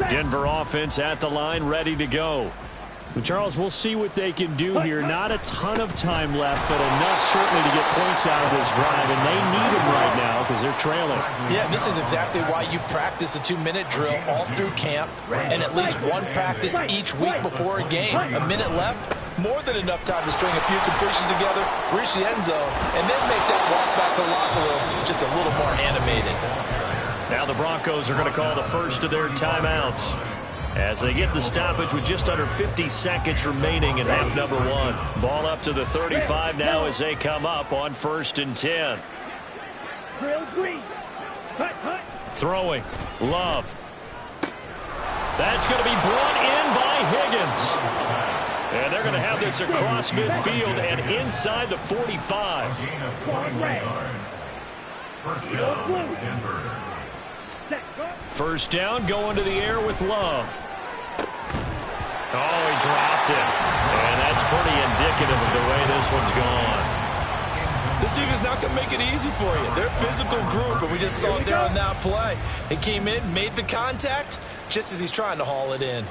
Denver offense at the line, ready to go. Well, Charles, we'll see what they can do here. Not a ton of time left, but enough certainly to get points out of this drive, and they need them right now because they're trailing. Yeah, this is exactly why you practice a 2-minute drill all through camp and at least one practice each week before a game. A minute left, more than enough time to string a few completions together, reach the end zone, and then make that walk back to the locker room just a little more animated. Now the Broncos are going to call the first of their timeouts as they get the stoppage with just under 50 seconds remaining in half number one. Ball up to the 35 now as they come up on 1st and 10. Throwing. Love. That's going to be brought in by Higgins. And they're going to have this across midfield and inside the 45. First down, going to the air with Love. Oh, he dropped it. And that's pretty indicative of the way this one's gone. This defense is not going to make it easy for you. They're a physical group, and we just saw it there on that play. He came in, made the contact, just as he's trying to haul it in.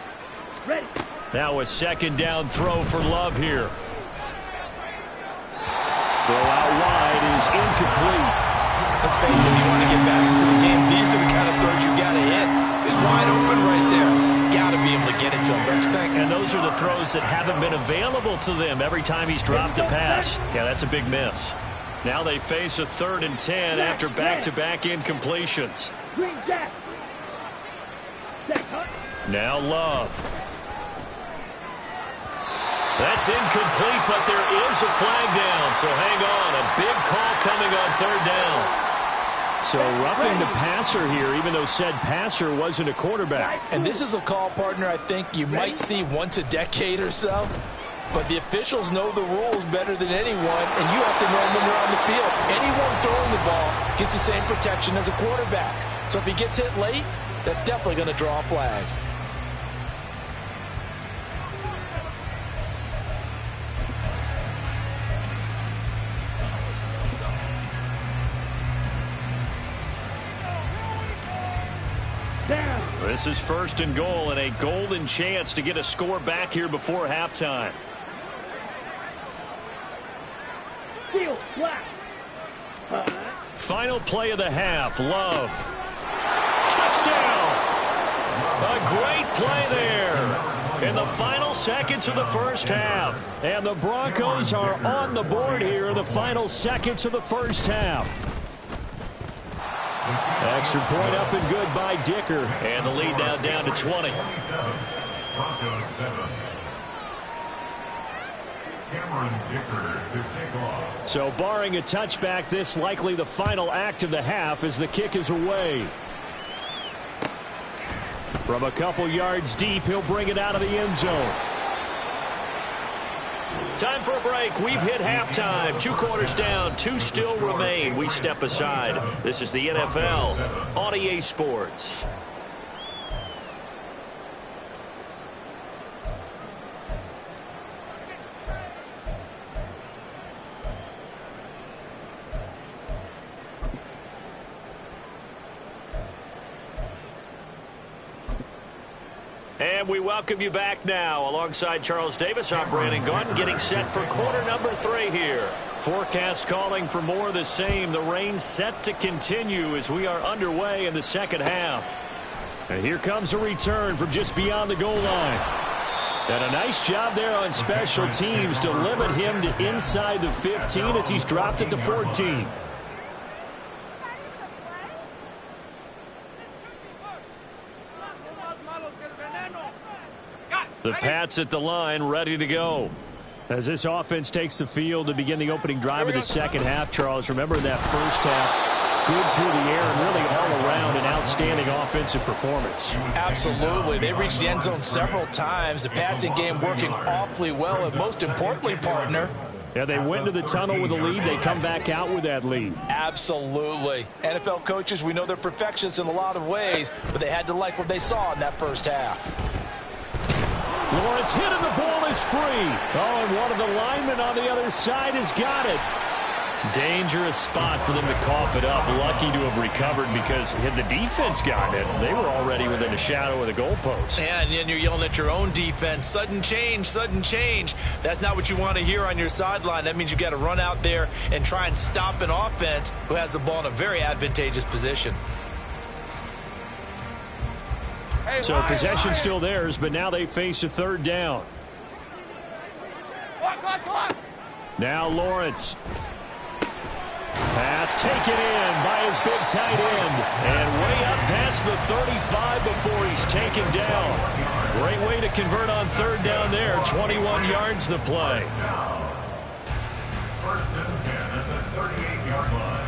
Now a second down throw for Love here. Throw out wide is incomplete. Let's face it, if you want to get back into the game, these are the kind of throws you got to hit. He's wide open right there. Got to be able to get it to him, don't you think? And those are the throws that haven't been available to them every time he's dropped a pass. Yeah, that's a big miss. Now they face a 3rd and 10 after back-to-back incompletions. Now Love. That's incomplete, but there is a flag down, so hang on. A big call coming on 3rd down. So roughing the passer here, even though said passer wasn't a quarterback. And this is a call, partner, I think you might see once a decade or so. But the officials know the rules better than anyone, and you have to know them when you're on the field. Anyone throwing the ball gets the same protection as a quarterback. So if he gets hit late, that's definitely going to draw a flag. This is 1st and goal and a golden chance to get a score back here before halftime. Final play of the half. Love. Touchdown! A great play there in the final seconds of the first half. And the Broncos are on the board here in the final seconds of the first half. Extra point up and good by Dicker. And the lead now down to 20. Broncos 7. Cameron Dicker to kick off. So barring a touchback, this likely the final act of the half as the kick is away. From a couple yards deep, he'll bring it out of the end zone. Time for a break. We've hit halftime. 2 quarters down. 2 still remain. We step aside. This is the NFL on EA Sports. And we welcome you back now. Alongside Charles Davis, I'm Brandon Gaudin, getting set for quarter number 3 here. Forecast calling for more of the same. The rain set to continue as we are underway in the second half. And here comes a return from just beyond the goal line. And a nice job there on special teams to limit him to inside the 15 as he's dropped at the 14. The Pats at the line, ready to go. As this offense takes the field to begin the opening drive of the second half, Charles, remember that first half, good through the air and really all around an outstanding offensive performance. Absolutely. They reached the end zone several times. The passing game working awfully well, and most importantly, partner, yeah, they went to the tunnel with a lead. They come back out with that lead. Absolutely. NFL coaches, we know they're perfectionists in a lot of ways, but they had to like what they saw in that first half. Lawrence hit and the ball is free. Oh, and one of the linemen on the other side has got it. Dangerous spot for them to cough it up. Lucky to have recovered because had the defense gotten it, they were already within a shadow of the goalpost. And then you're yelling at your own defense. Sudden change, sudden change. That's not what you want to hear on your sideline. That means you got to run out there and try and stop an offense who has the ball in a very advantageous position. So possession still theirs, but now they face a third down. Now Lawrence. Pass taken in by his big tight end. And way up past the 35 before he's taken down. Great way to convert on third down there. 21 yards the play. First and 10 at the 38-yard line.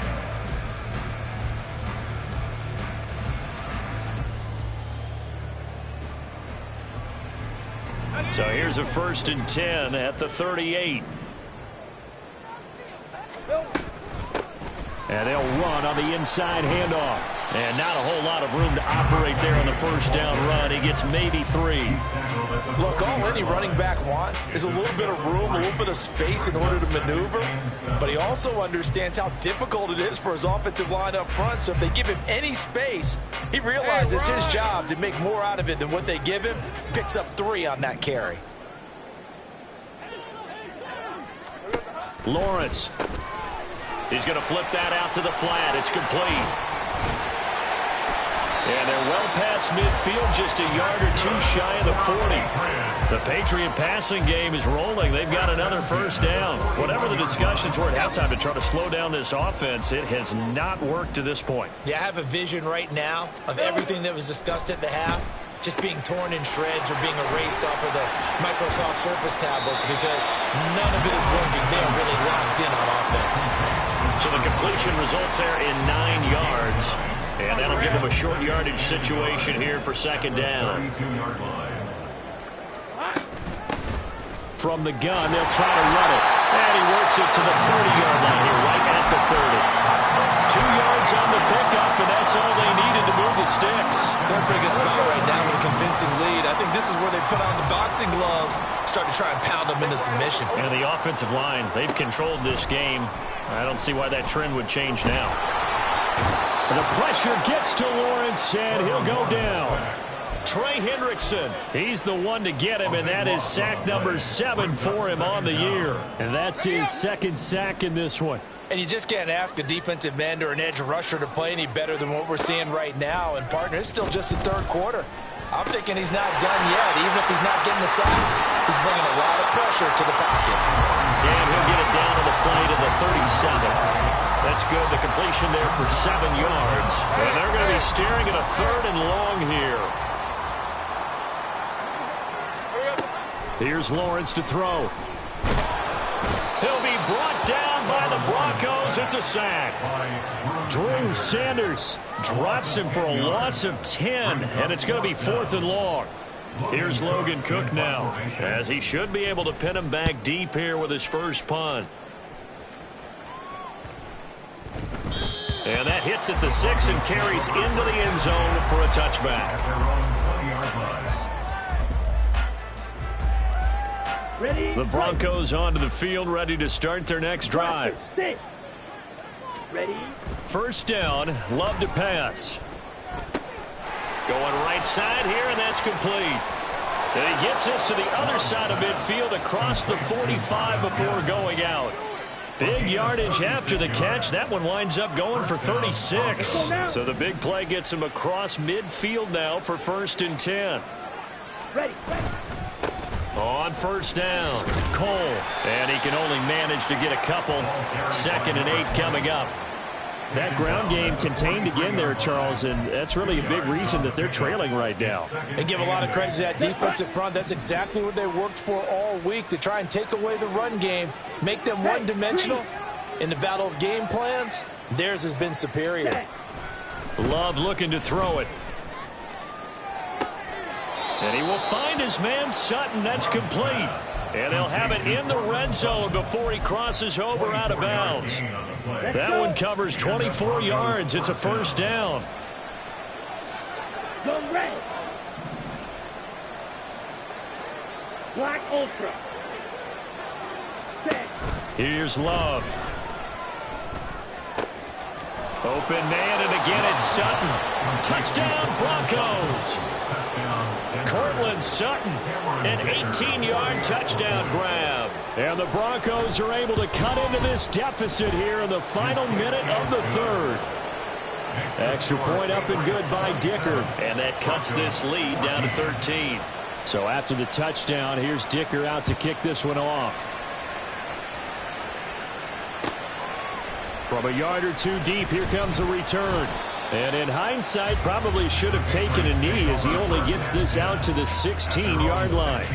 So here's a first and 10 at the 38. And they'll run on the inside handoff. And not a whole lot of room to operate there on the first down run. He gets maybe 3. Look, all any running back wants is a little bit of room, a little bit of space in order to maneuver. But he also understands how difficult it is for his offensive line up front. So if they give him any space, he realizes his job to make more out of it than what they give him. Picks up 3 on that carry. Lawrence. He's going to flip that out to the flat. It's complete. And they're well past midfield, just a yard or two shy of the 40. The Patriot passing game is rolling. They've got another first down. Whatever the discussions were at halftime to try to slow down this offense, it has not worked to this point. Yeah, I have a vision right now of everything that was discussed at the half just being torn in shreds or being erased off of the Microsoft Surface tablets because none of it is working. They are really locked in on offense. So the completion results there in 9 yards. And that'll give them a short yardage situation here for second down. From the gun, they'll try to run it. And he works it to the 30-yard line here, right at the 30. 2 yards on the pickup, and that's all they needed to move the sticks. Their biggest spot right now with a convincing lead. I think this is where they put on the boxing gloves, start to try and pound them into submission. And the offensive line, they've controlled this game. I don't see why that trend would change now. The pressure gets to Lawrence, and he'll go down. Trey Hendrickson, he's the one to get him, and that is sack number 7 for him on the year. And that's his second sack in this one. And you just can't ask a defensive end or an edge rusher to play any better than what we're seeing right now. And, partner, it's still just the third quarter. I'm thinking he's not done yet. Even if he's not getting the sack, he's bringing a lot of pressure to the pocket. And he'll get it down to the play to the 37. That's good. The completion there for 7 yards. And they're going to be staring at a third and long here. Here's Lawrence to throw. He'll be brought down by the Broncos. It's a sack. Drew Sanders drops him for a loss of 10, and it's going to be 4th and long. Here's Logan Cook now, as he should be able to pin him back deep here with his first punt. And that hits at the 6 and carries into the end zone for a touchback. The Broncos onto the field, ready to start their next drive. Ready? First down, Love to pass. Going right side here, and that's complete. And he gets us to the other side of midfield across the 45 before going out. Big yardage after the catch. That one winds up going for 36. So the big play gets him across midfield now for 1st and 10. Ready. On first down, Cole. And he can only manage to get a couple. 2nd and 8 coming up. That ground game contained again there, Charles, and that's really a big reason that they're trailing right now. They give a lot of credit to that defensive front. That's exactly what they worked for all week, to try and take away the run game, make them one-dimensional. In the battle of game plans, theirs has been superior. Love looking to throw it. And he will find his man Sutton. That's complete. And they'll have it in the red zone before he crosses over out of bounds. That one covers 24 yards. It's a first down. Go red. Black Ultra. Set. Here's Love. Open man, and again it's Sutton. Touchdown, Broncos. Cortland Sutton, an 18-yard touchdown grab. And the Broncos are able to cut into this deficit here in the final minute of the third. Extra point up and good by Dicker. And that cuts this lead down to 13. So after the touchdown, here's Dicker out to kick this one off. From a yard or two deep, here comes a return. And in hindsight, probably should have taken a knee as he only gets this out to the 16-yard line.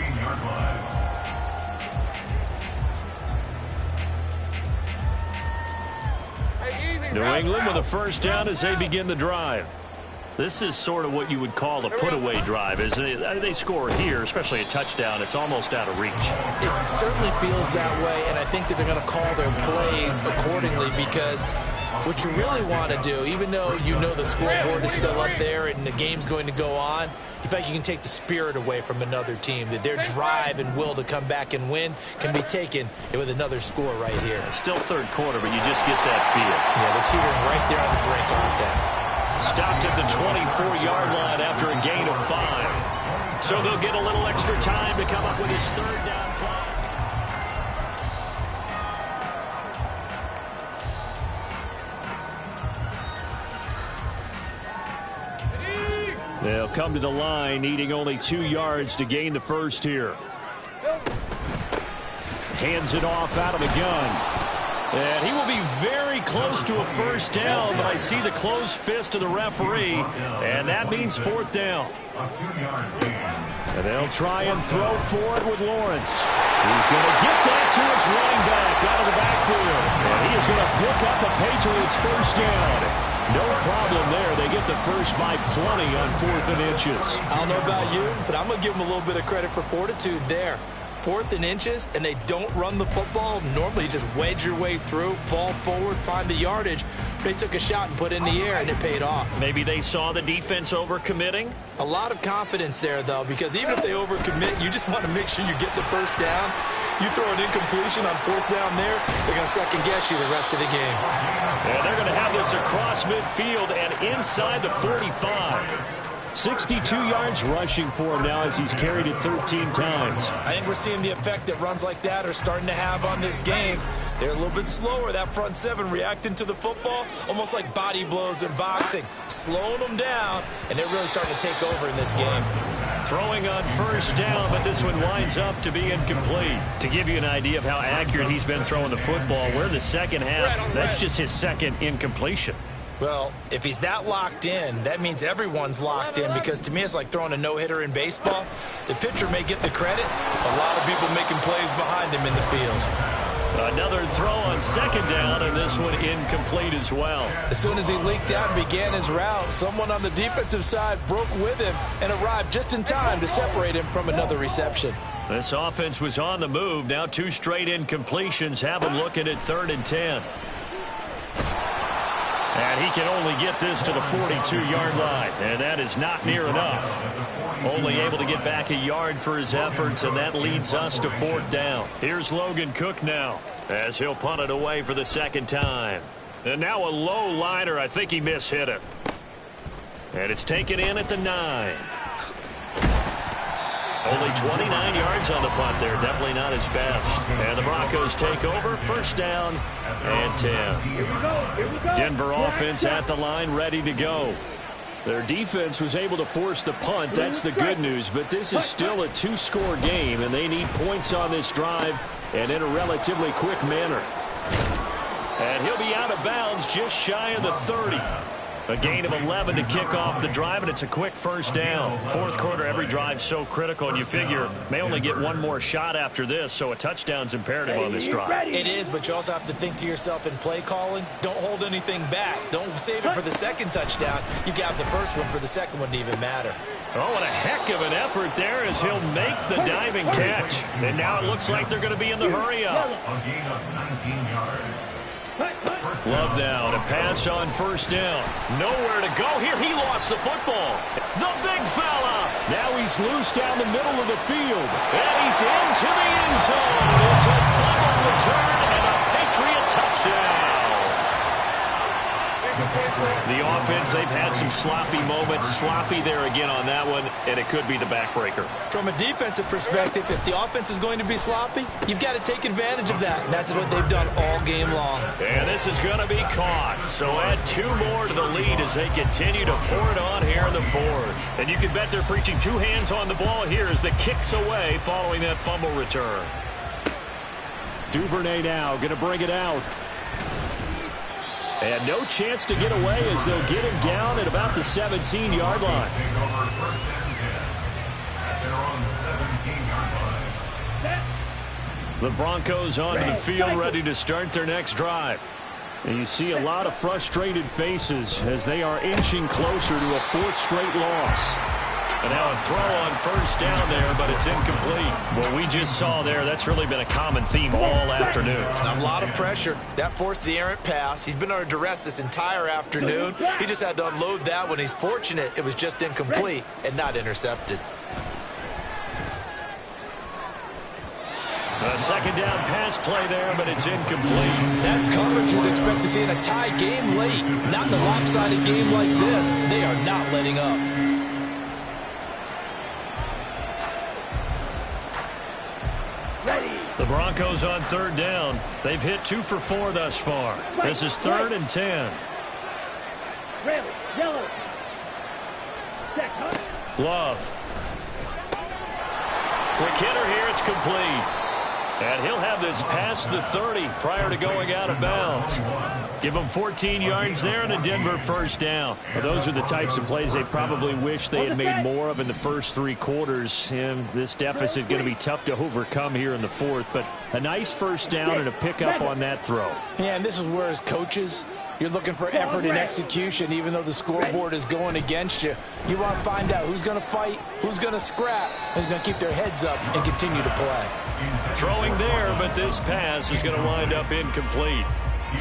New England with a first down as they begin the drive. This is sort of what you would call a put-away drive. As they score here, especially a touchdown, it's almost out of reach. It certainly feels that way, and I think that they're going to call their plays accordingly because what you really want to do, even though you know the scoreboard is still up there and the game's going to go on, you think you can take the spirit away from another team, that their drive and will to come back and win can be taken with another score right here. Still third quarter, but you just get that feel. Yeah, they're teetering right there on the brink of that. Stopped at the 24-yard line after a gain of 5. So they'll get a little extra time to come up with his third down play. They'll come to the line, needing only 2 yards to gain the first here. Hands it off out of the gun. And he will be very close to a first down, but I see the closed fist of the referee, and that means fourth down. And they'll try and throw for it with Lawrence. He's going to get that to his running back out of the backfield. And he is going to pick up a Patriots first down. No problem there. They get the first by plenty on 4th and inches. I don't know about you, but I'm going to give them a little bit of credit for fortitude there. 4th and inches, and they don't run the football. Normally, you just wedge your way through, fall forward, find the yardage. They took a shot and put it in the air, and it paid off. Maybe they saw the defense overcommitting? A lot of confidence there, though, because even if they overcommit, you just want to make sure you get the first down. You throw an incompletion on 4th down there, they're going to second-guess you the rest of the game. And they're going to have this across midfield and inside the 45. 62 yards rushing for him now as he's carried it 13 times. I think we're seeing the effect that runs like that are starting to have on this game. They're a little bit slower, that front seven, reacting to the football, almost like body blows in boxing, slowing them down, and they're really starting to take over in this game. Throwing on first down, but this one winds up to be incomplete. To give you an idea of how accurate he's been throwing the football, we're in the second half. That's just his second incompletion. Well, if he's that locked in, that means everyone's locked in, because to me it's like throwing a no-hitter in baseball. The pitcher may get the credit. A lot of people making plays behind him in the field. Another throw on second down, and this one incomplete as well. As soon as he leaked out and began his route, someone on the defensive side broke with him and arrived just in time to separate him from another reception. This offense was on the move. Now 2 straight incompletions have him looking at 3rd and 10. And he can only get this to the 42-yard line, and that is not near enough. Only able to get back a yard for his efforts, and that leads us to 4th down. Here's Logan Cook now as he'll punt it away for the second time. And now a low liner. I think he mishit it. And it's taken in at the 9. Only 29 yards on the punt there. Definitely not his best. And the Broncos take over. First down and 10. Denver offense at the line, ready to go. Their defense was able to force the punt. That's the good news. But this is still a 2-score game, and they need points on this drive and in a relatively quick manner. And he'll be out of bounds just shy of the 30. A gain of 11 to kick off the drive, and it's a quick first down. 4th quarter, every drive's so critical, and you figure may only get one more shot after this, so a touchdown's imperative on this drive. It is, but you also have to think to yourself in play calling, don't hold anything back. Don't save it for the second touchdown. You got the first one for the second one to even matter. Oh, and a heck of an effort there as he'll make the diving catch. And now it looks like they're going to be in the hurry-up. A gain of 19 yards. Love now to pass on first down. Nowhere to go here. He lost the football. The big fella. Now he's loose down the middle of the field. And he's into the end zone. It's a fumble return and a Patriot touchdown. The offense, they've had some sloppy moments. Sloppy there again on that one, and it could be the backbreaker. From a defensive perspective, if the offense is going to be sloppy, you've got to take advantage of that. And that's what they've done all game long. And this is going to be caught. So add 2 more to the lead as they continue to pour it on here in the fourth. And you can bet they're preaching 2 hands on the ball here as the kick's away following that fumble return. Duvernay now going to bring it out. And no chance to get away as they'll get him down at about the 17-yard line. The Broncos onto the field ready to start their next drive. And you see a lot of frustrated faces as they are inching closer to a 4th straight loss. And now a throw on first down there, but it's incomplete. What we just saw there, that's really been a common theme all afternoon. A lot of pressure. That forced the errant pass. He's been under duress this entire afternoon. He just had to unload that one. He's fortunate it was just incomplete and not intercepted. A second down pass play there, but it's incomplete. That's coverage you'd expect to see in a tie game late. Not in a lopsided game like this. They are not letting up. The Broncos on 3rd down. They've hit 2 for 4 thus far. This is 3rd and 10. Love. Quick hitter here. It's complete. And he'll have this past the 30 prior to going out of bounds. Give him 14 yards there and a Denver first down. Well, those are the types of plays they probably wish they had made more of in the first 3 quarters. And this deficit going to be tough to overcome here in the 4th. But a nice first down and a pickup on that throw. Yeah, and this is where as coaches, you're looking for effort and execution, even though the scoreboard is going against you. You want to find out who's going to fight, who's going to scrap, who's going to keep their heads up and continue to play. Throwing there, but this pass is going to wind up incomplete.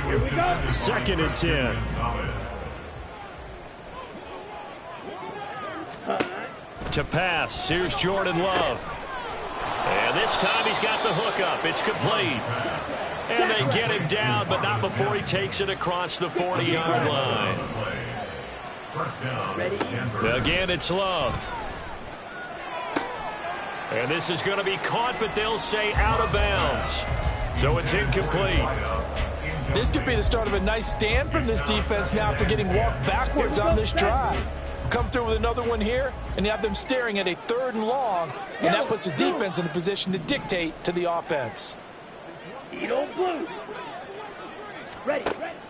Here we go. 2nd and 10. To pass, here's Jordan Love. And this time he's got the hook up. It's complete. And they get him down, but not before he takes it across the 40-yard line. Again, it's Love. And this is going to be caught, but they'll say out of bounds. So it's incomplete. This could be the start of a nice stand from this defense now after getting walked backwards on this drive. Come through with another one here, and you have them staring at a 3rd and long, and that puts the defense in a position to dictate to the offense.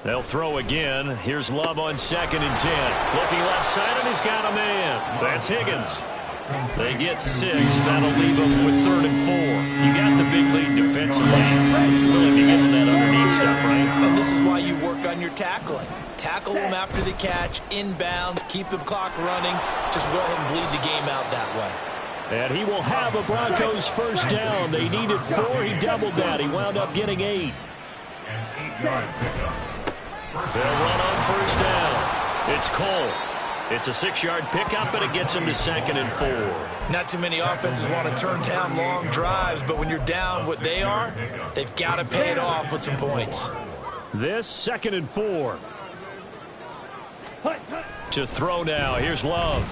They'll throw again. Here's Love on 2nd and 10. Looking left side, and he's got a man. That's Higgins. They get 6. That'll leave them with 3rd and 4. You got the big lead defensively. Willing to give them that underneath stuff, right? And this is why you work on your tackling. Tackle them after the catch, inbounds, keep the clock running. Just go ahead and bleed the game out that way. And he will have a Broncos first down. They needed 4. He doubled that. He wound up getting 8. They'll run on first down. It's Cole. It's a 6-yard pickup, and it gets him to 2nd and 4. Not too many offenses want to turn down long drives, but when you're down what they are, they've got to pay it off with some points. This 2nd and 4. To throw now. Here's Love.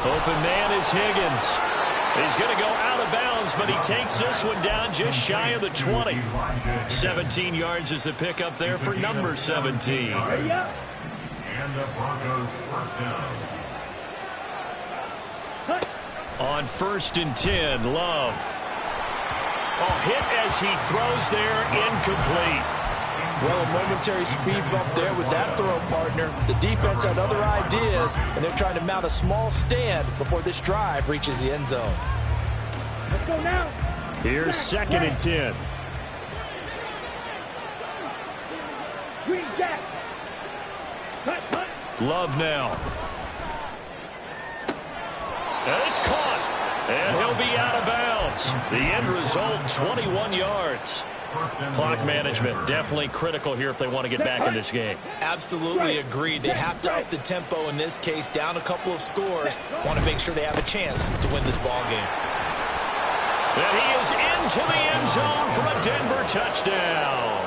Open man is Higgins. He's going to go out of bounds, but he takes this one down just shy of the 20. 17 yards is the pickup there for number 17. And the Broncos first down. On 1st and 10, Love. Oh, hit as he throws there, incomplete. Well, a momentary speed bump there with that throw, partner. The defense had other ideas, and they're trying to mount a small stand before this drive reaches the end zone. Let's go now. Here's 2nd and 10. Green Jack. Cut. Love now. And it's caught. And he'll be out of bounds. The end result, 21 yards. Clock management definitely critical here if they want to get back in this game. Absolutely agreed. They have to up the tempo in this case, down a couple of scores. Want to make sure they have a chance to win this ball game. And he is into the end zone for a Denver touchdown.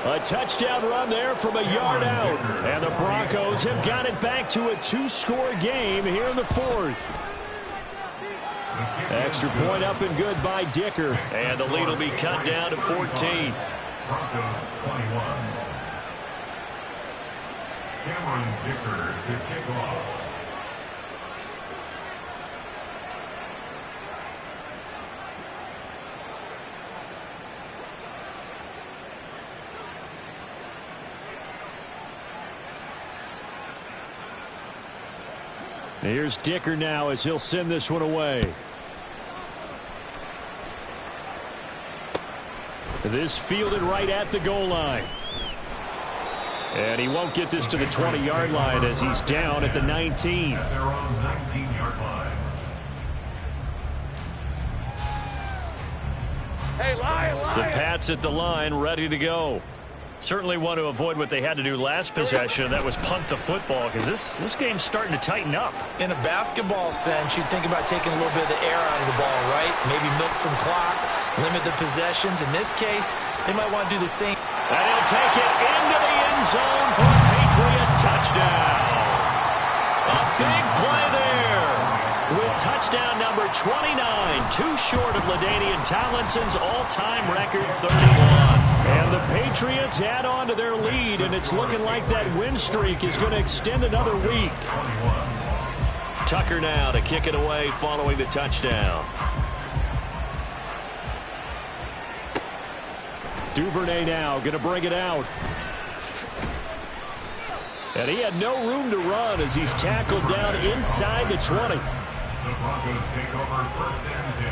A touchdown run there from a yard out. And the Broncos have got it back to a 2-score game here in the fourth. Extra point up and good by Dicker. And the lead will be cut down to 14. Broncos 21. Cameron Dicker to kick off. Here's Dicker now as he'll send this one away. This fielded right at the goal line. And he won't get this to the 20-yard line as he's down at the 19. At their own 19-yard line. Hey, lion, lion. The Pats at the line, ready to go. Certainly want to avoid what they had to do last possession. That was punt the football, because this game's starting to tighten up. In a basketball sense, you think about taking a little bit of the air out of the ball, right? Maybe milk some clock, limit the possessions. In this case, they might want to do the same. And he'll take it into the end zone for a Patriot touchdown. A big play there. With touchdown number 29, too short of LaDainian Tomlinson's all-time record 31. And the Patriots add on to their lead, and it's looking like that win streak is going to extend another week. Tucker now to kick it away following the touchdown. Duvernay now going to bring it out. And he had no room to run as he's tackled down inside the 20. The Broncos take over 1st and 10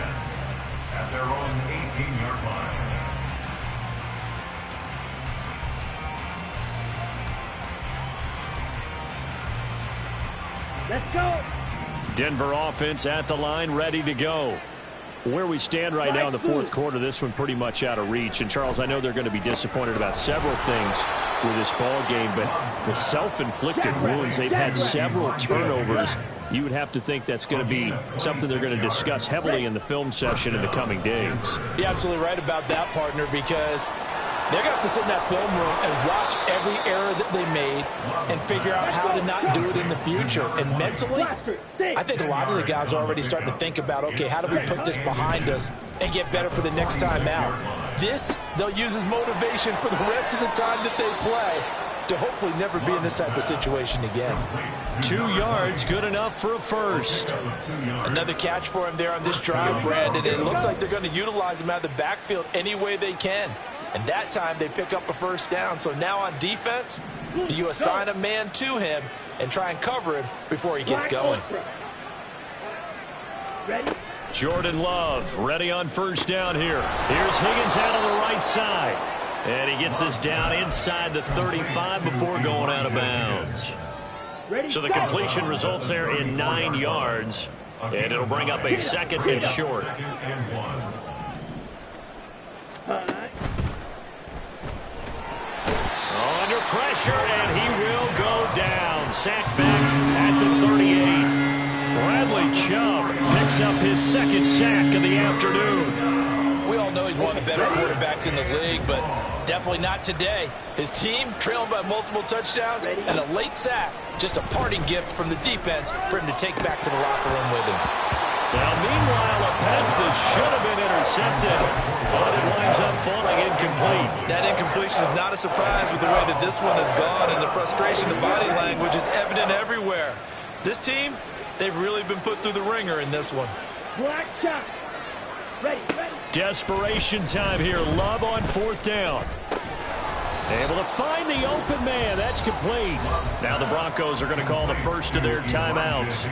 at their own 18-yard line. Let's go. Denver offense at the line, ready to go. Where we stand right now in the fourth quarter, this one pretty much out of reach. And, Charles, I know they're going to be disappointed about several things with this ball game, but the self-inflicted wounds, they've had several turnovers. You would have to think that's going to be something they're going to discuss heavily in the film session in the coming days. You're absolutely right about that, partner, because they're going to have to sit in that film room and watch every error that they made and figure out how to not do it in the future. And mentally, I think a lot of the guys are already starting to think about, okay, how do we put this behind us and get better for the next time out? This, they'll use as motivation for the rest of the time that they play to hopefully never be in this type of situation again. 2 yards, good enough for a first. Another catch for him there on this drive, Brandon. And it looks like they're going to utilize him out of the backfield any way they can. And that time they pick up a first down. So now on defense, do you assign a man to him and try and cover him before he gets going? Ready? Jordan Love ready on first down here. Here's Higgins out on the right side. And he gets this down inside the 35 before going out of bounds. So the completion results there in 9 yards. And it'll bring up a second and short. Under pressure, and he will go down. Sacked back at the 38. Bradley Chubb picks up his second sack of the afternoon. We all know he's one of the better quarterbacks in the league, but definitely not today. His team trailing by multiple touchdowns and a late sack. Just a parting gift from the defense for him to take back to the locker room with him. Now, meanwhile, a pass that should have been intercepted, but it winds up falling incomplete. That incompletion is not a surprise with the way that this one has gone, and the frustration of body language is evident everywhere. This team, they've really been put through the ringer in this one. Black shot. Ready, ready. Desperation time here. Love on fourth down. Able to find the open man. That's complete. Now the Broncos are going to call the first of their timeouts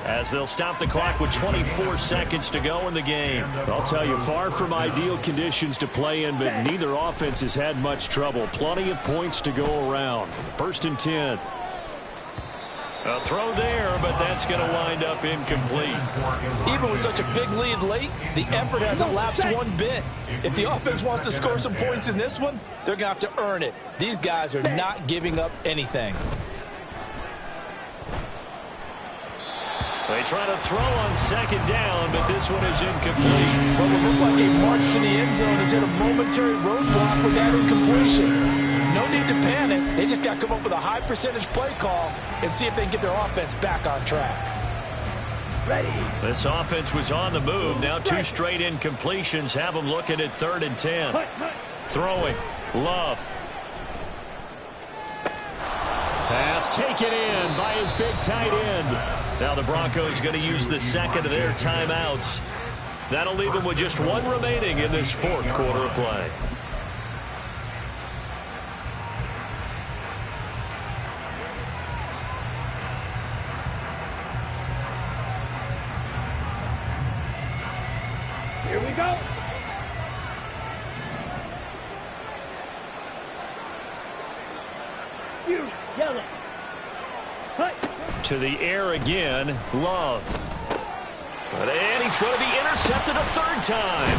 as they'll stop the clock with 24 seconds to go in the game. I'll tell you, far from ideal conditions to play in, but neither offense has had much trouble. Plenty of points to go around. 1st and 10. A throw there, but that's going to wind up incomplete. Even with such a big lead late, the effort hasn't lapsed one bit. If the offense wants to score some points in this one, they're going to have to earn it. These guys are not giving up anything. They try to throw on second down, but this one is incomplete. What would look like a march to the end zone has hit a momentary roadblock with that incompletion. No need to panic. They just got to come up with a high percentage play call and see if they can get their offense back on track. Ready. This offense was on the move. Now 2 straight incompletions have them looking at 3rd and 10. Throwing. Love. Pass taken in by his big tight end. Now the Broncos going to use the second of their timeouts. That'll leave them with just 1 remaining in this 4th quarter of play. Here we go. You yellow. To the air again, Love. And he's going to be intercepted a 3rd time.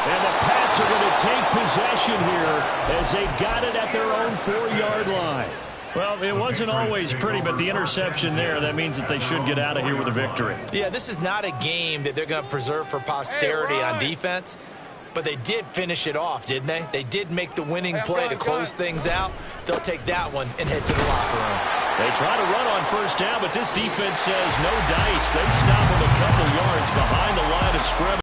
And the Pats are going to take possession here as they've got it at their own 4-yard line. Well, it wasn't always pretty, but the interception there, that means that they should get out of here with a victory. Yeah, this is not a game that they're going to preserve for posterity on defense, but they did finish it off, didn't they? They did make the winning play to close things out. They'll take that one and head to the locker room. They try to run on 1st down, but this defense says no dice. They stop them a couple yards behind the line of scrimmage.